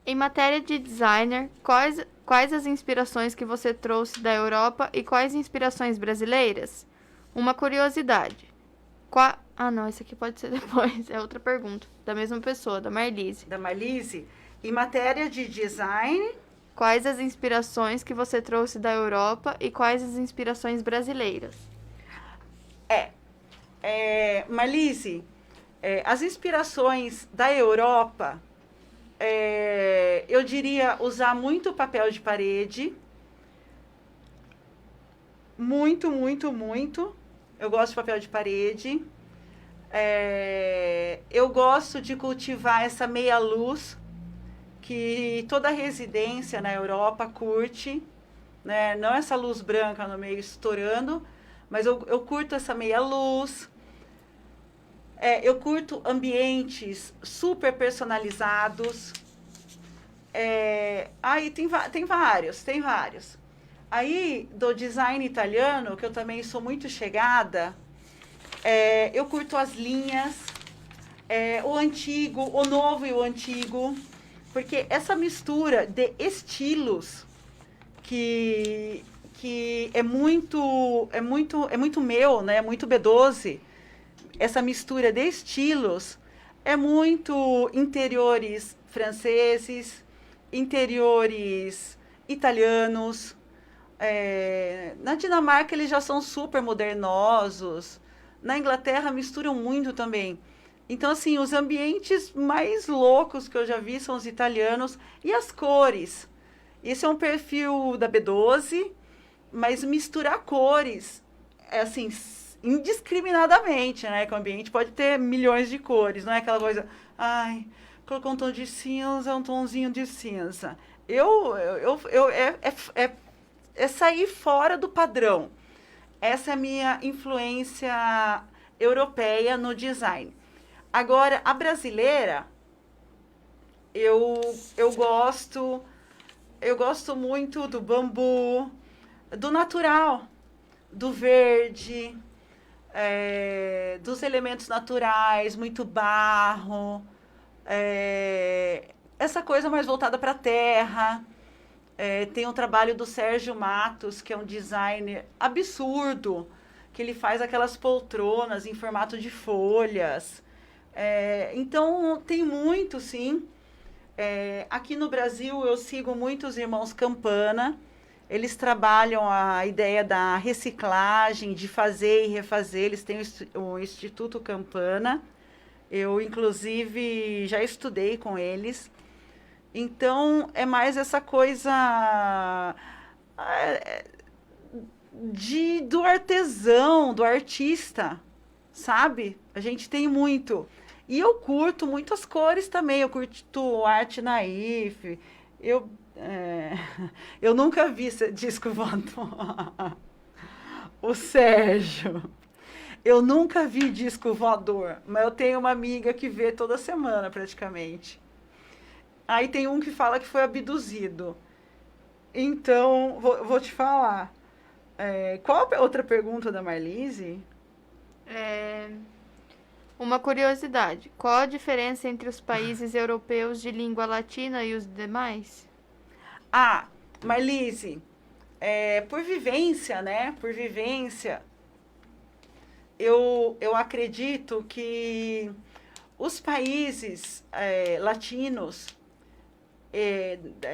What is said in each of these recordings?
Em matéria de designer, quais as inspirações que você trouxe da Europa e quais inspirações brasileiras? Uma curiosidade. Ah, não, esse aqui pode ser depois. É outra pergunta. Da mesma pessoa, da Marlise. Da Marlise, em matéria de design, Quais as inspirações que você trouxe da Europa e quais as inspirações brasileiras? é, Marlise, as inspirações da Europa, eu diria usar muito papel de parede, muito, muito, muito. Eu gosto de papel de parede. Eu gosto de cultivar essa meia luz que toda residência na Europa curte, né? Não essa luz branca no meio estourando, mas eu curto essa meia luz. Eu curto ambientes super personalizados. Aí tem vários. Aí, do design italiano, que eu também sou muito chegada, eu curto as linhas, o antigo, o novo e o antigo, porque essa mistura de estilos que, que é muito meu, né? É muito B12. Essa mistura de estilos é muito interiores franceses, interiores italianos. Na Dinamarca eles já são super modernosos. Na Inglaterra misturam muito também. Então, assim, os ambientes mais loucos que eu já vi são os italianos e as cores. Esse é um perfil da B12, mas misturar cores é assim, indiscriminadamente, né? Que o ambiente pode ter milhões de cores, não é aquela coisa, ai, colocou um tom de cinza, um tomzinho de cinza. É sair fora do padrão. Essa é a minha influência europeia no design. Agora, a brasileira, eu, eu gosto eu gosto muito do bambu, do natural, do verde, dos elementos naturais, muito barro, essa coisa mais voltada para a terra. Tem um trabalho do Sérgio Matos, que é um designer absurdo, que ele faz aquelas poltronas em formato de folhas. Então, tem muito, sim. Aqui no Brasil, eu sigo muitos irmãos Campana. Eles trabalham a ideia da reciclagem, de fazer e refazer. Eles têm o Instituto Campana. Eu, inclusive, já estudei com eles. Então, é mais essa coisa é, do artesão, do artista, sabe? A gente tem muito. E eu curto muitas cores também. Eu curto arte naif. Eu, é, eu nunca vi esse disco voador. O Sérgio. Eu nunca vi disco voador, mas eu tenho uma amiga que vê toda semana praticamente. Aí tem um que fala que foi abduzido. Então, vou te falar. Qual a outra pergunta da Marlise? É... Uma curiosidade. Qual a diferença entre os países europeus de língua latina e os demais? Ah, Marlise, por vivência, né? Por vivência, eu acredito que os países latinos,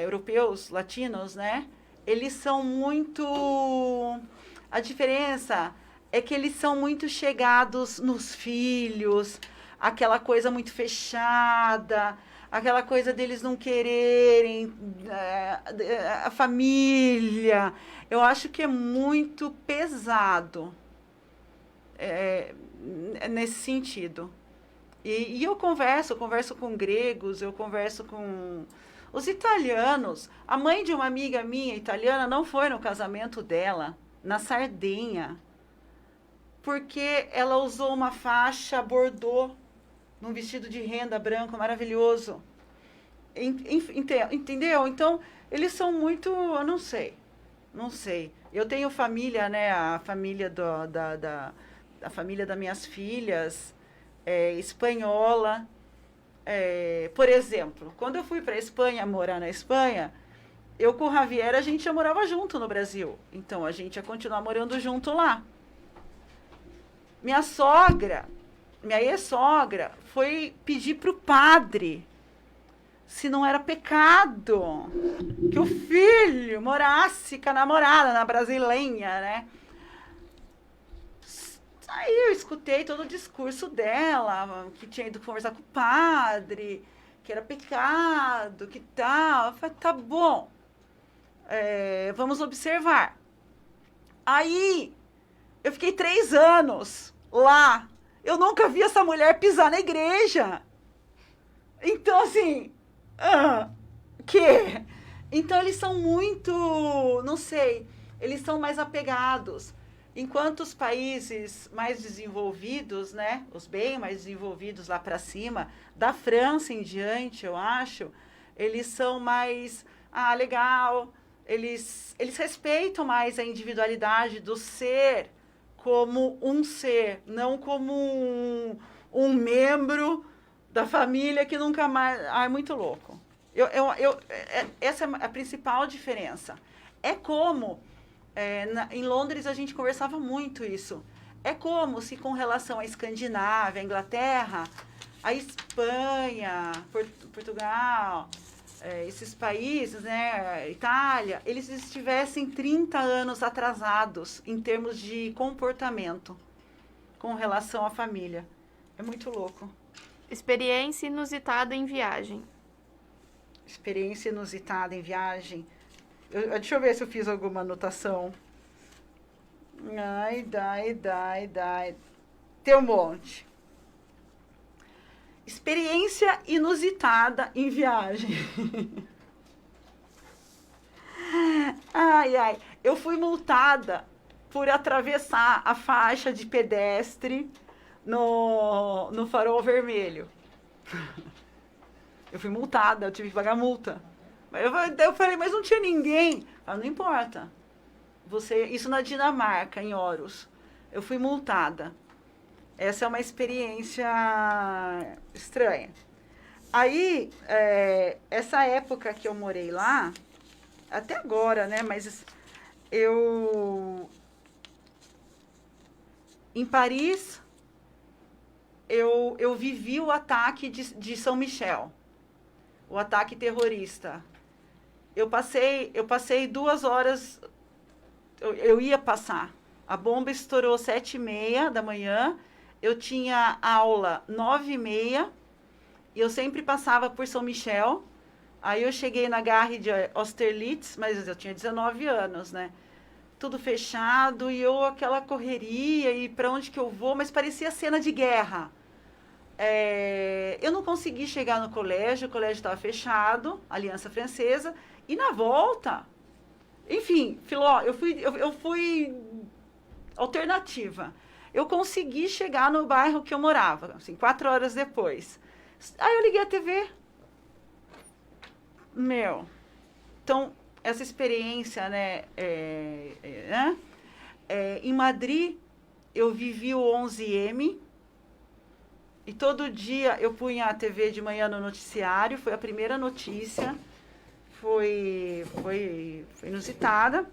europeus, latinos, né? Eles são muito. A diferença é que eles são muito chegados nos filhos, aquela coisa muito fechada, aquela coisa deles não quererem a família. Eu acho que é muito pesado nesse sentido. E eu converso com gregos, eu converso com os italianos. A mãe de uma amiga minha italiana não foi no casamento dela, na Sardenha, porque ela usou uma faixa bordô num vestido de renda branco maravilhoso. Entendeu? Então, eles são muito. Eu não sei. Não sei. Eu tenho família, né? A família a família das minhas filhas é espanhola. Por exemplo, quando eu fui para a Espanha, morar na Espanha, eu com o Javier, a gente já morava junto no Brasil. Então, a gente ia continuar morando junto lá. Minha ex-sogra, foi pedir para o padre se não era pecado que o filho morasse com a namorada, na brasileira, né? Aí eu escutei todo o discurso dela, que tinha ido conversar com o padre, que era pecado, que tal. Eu falei, tá bom, vamos observar. Aí, eu fiquei 3 anos lá. Eu nunca vi essa mulher pisar na igreja. Então, assim, que? Então, eles são muito, não sei, eles são mais apegados. Enquanto os países mais desenvolvidos, né, os bem mais desenvolvidos lá para cima, da França em diante, eu acho, eles são mais, legal, eles respeitam mais a individualidade do ser como um ser, não como um membro da família que nunca mais... é muito louco. Essa é a principal diferença. É como... em Londres a gente conversava muito isso. É como se com relação à Escandinávia, à Inglaterra, a Espanha, Portugal, esses países, né, Itália, eles estivessem 30 anos atrasados em termos de comportamento com relação à família. É muito louco. Experiência inusitada em viagem. Experiência inusitada em viagem. Deixa eu ver se eu fiz alguma anotação. Tem um monte. Experiência inusitada em viagem. Eu fui multada por atravessar a faixa de pedestre no farol vermelho. Eu fui multada, eu tive que pagar multa. Eu falei, mas não tinha ninguém. Não importa. Isso na Dinamarca, em Aarhus. Eu fui multada. Essa é uma experiência estranha. Aí, essa época que eu morei lá, até agora, né? Mas em Paris, eu vivi o ataque de São Michel. O ataque terrorista. Eu passei 2 horas, eu ia passar. A bomba estourou 7h30 da manhã, eu tinha aula 9h30, e eu sempre passava por São Michel. Aí eu cheguei na Gare de Austerlitz, mas eu tinha 19 anos, né? Tudo fechado, e aquela correria, e para onde que eu vou? Mas parecia cena de guerra. Eu não consegui chegar no colégio, o colégio estava fechado, Aliança Francesa, e na volta, enfim, eu fui alternativa. Eu consegui chegar no bairro que eu morava, assim, 4 horas depois. Aí eu liguei a TV. Então, essa experiência, né, em Madrid, eu vivi o 11M, e todo dia eu punha a TV de manhã no noticiário, foi a primeira notícia, foi inusitada.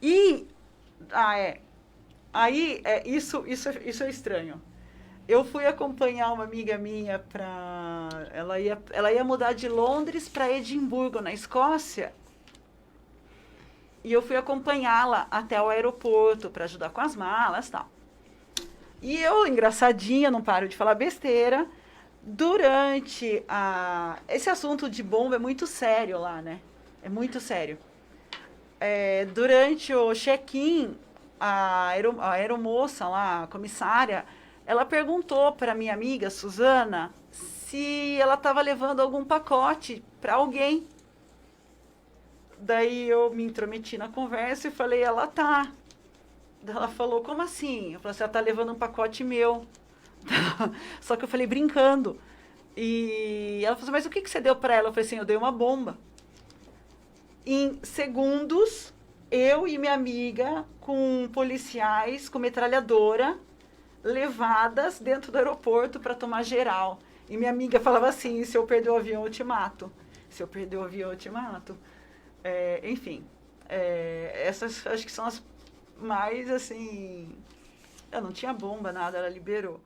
E, isso é estranho. Eu fui acompanhar uma amiga minha ela ia mudar de Londres para Edimburgo, na Escócia, e eu fui acompanhá-la até o aeroporto para ajudar com as malas e tal. E eu, engraçadinha, não paro de falar besteira, durante esse assunto de bomba é muito sério lá, né? É muito sério. Durante o check-in, a aeromoça lá, a comissária, ela perguntou para minha amiga, Suzana, se ela estava levando algum pacote para alguém. Daí eu me intrometi na conversa e falei, ela tá. Ela falou, como assim? Eu falei, você está levando um pacote meu. Só que eu falei, brincando. E ela falou assim, mas o que você deu para ela? Eu falei assim, eu dei uma bomba. Em segundos, eu e minha amiga, com policiais, com metralhadora, levadas dentro do aeroporto para tomar geral. E minha amiga falava assim, se eu perder o avião, eu te mato. Se eu perder o avião, eu te mato. Enfim, essas acho que são as mais, assim... não tinha bomba, nada, ela liberou.